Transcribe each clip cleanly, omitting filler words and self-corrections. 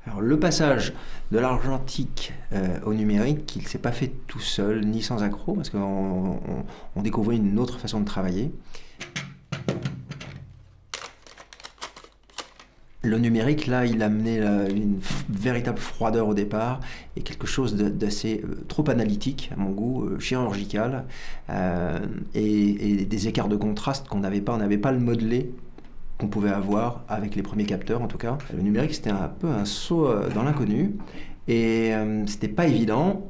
Alors, le passage de l'argentique au numérique, il ne s'est pas fait tout seul, ni sans accroc, parce qu'on découvrait une autre façon de travailler. Le numérique, là, il amenait une véritable froideur au départ et quelque chose d'assez trop analytique, à mon goût, chirurgical, et des écarts de contraste qu'on n'avait pas. On n'avait pas le modelé qu'on pouvait avoir avec les premiers capteurs, en tout cas. Le numérique, c'était un peu un saut dans l'inconnu et c'était pas évident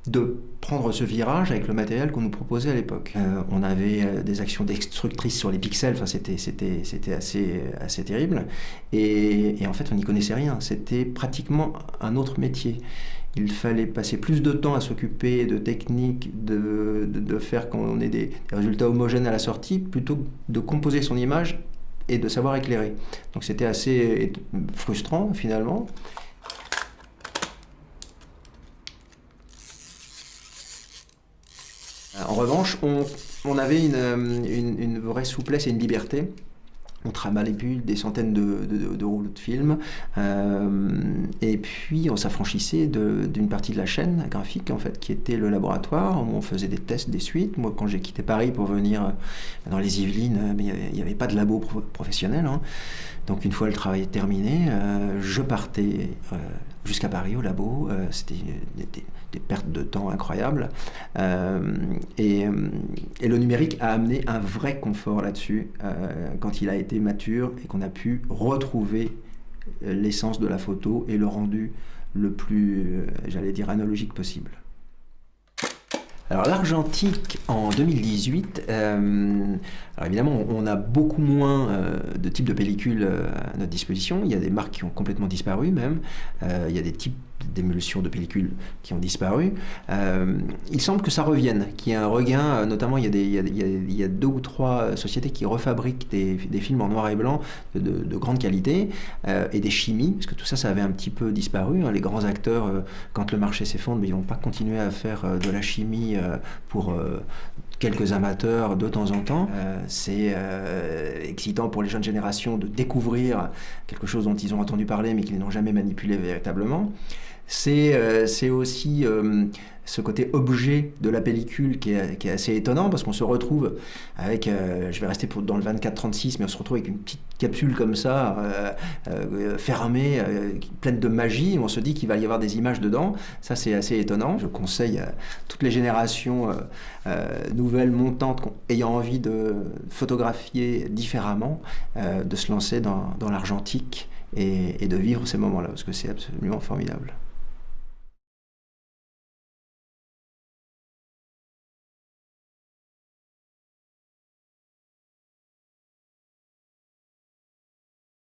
de prendre ce virage avec le matériel qu'on nous proposait à l'époque. On avait des actions destructrices sur les pixels, enfin, c'était assez terrible. Et en fait, on n'y connaissait rien. C'était pratiquement un autre métier. Il fallait passer plus de temps à s'occuper de techniques, de faire qu'on ait des résultats homogènes à la sortie, plutôt que de composer son image et de savoir éclairer. Donc c'était assez frustrant, finalement. En revanche, on avait une vraie souplesse et une liberté. On manipule des centaines de rouleaux de films, et puis on s'affranchissait d'une partie de la chaîne graphique, en fait, qui était le laboratoire, où on faisait des tests, des suites. Moi, quand j'ai quitté Paris pour venir dans les Yvelines, il n'y avait pas de labo professionnel, hein. Donc une fois le travail terminé, je partais jusqu'à Paris au labo. C'était des pertes de temps incroyables. Et le numérique a amené un vrai confort là-dessus quand il a été mature et qu'on a pu retrouver l'essence de la photo et le rendu le plus, j'allais dire, analogique possible. Alors l'argentique en 2018, alors évidemment on a beaucoup moins de types de pellicules à notre disposition. Il y a des marques qui ont complètement disparu même. Il y a des types d'émulsions de pellicules qui ont disparu. Il semble que ça revienne, qu'il y ait un regain, notamment il y a 2 ou 3 sociétés qui refabriquent des films en noir et blanc de grande qualité, et des chimies, parce que tout ça, ça avait un petit peu disparu, hein. Les grands acteurs, quand le marché s'effondre, ils ne vont pas continuer à faire de la chimie pour quelques amateurs de temps en temps. C'est excitant pour les jeunes générations de découvrir quelque chose dont ils ont entendu parler mais qu'ils n'ont jamais manipulé véritablement. C'est aussi ce côté objet de la pellicule qui est assez étonnant, parce qu'on se retrouve avec, je vais rester dans le 24-36, mais on se retrouve avec une petite capsule comme ça, fermée, pleine de magie. On se dit qu'il va y avoir des images dedans. Ça, c'est assez étonnant. Je conseille à toutes les générations nouvelles, montantes, ayant envie de photographier différemment, de se lancer dans l'argentique et de vivre ces moments-là, parce que c'est absolument formidable.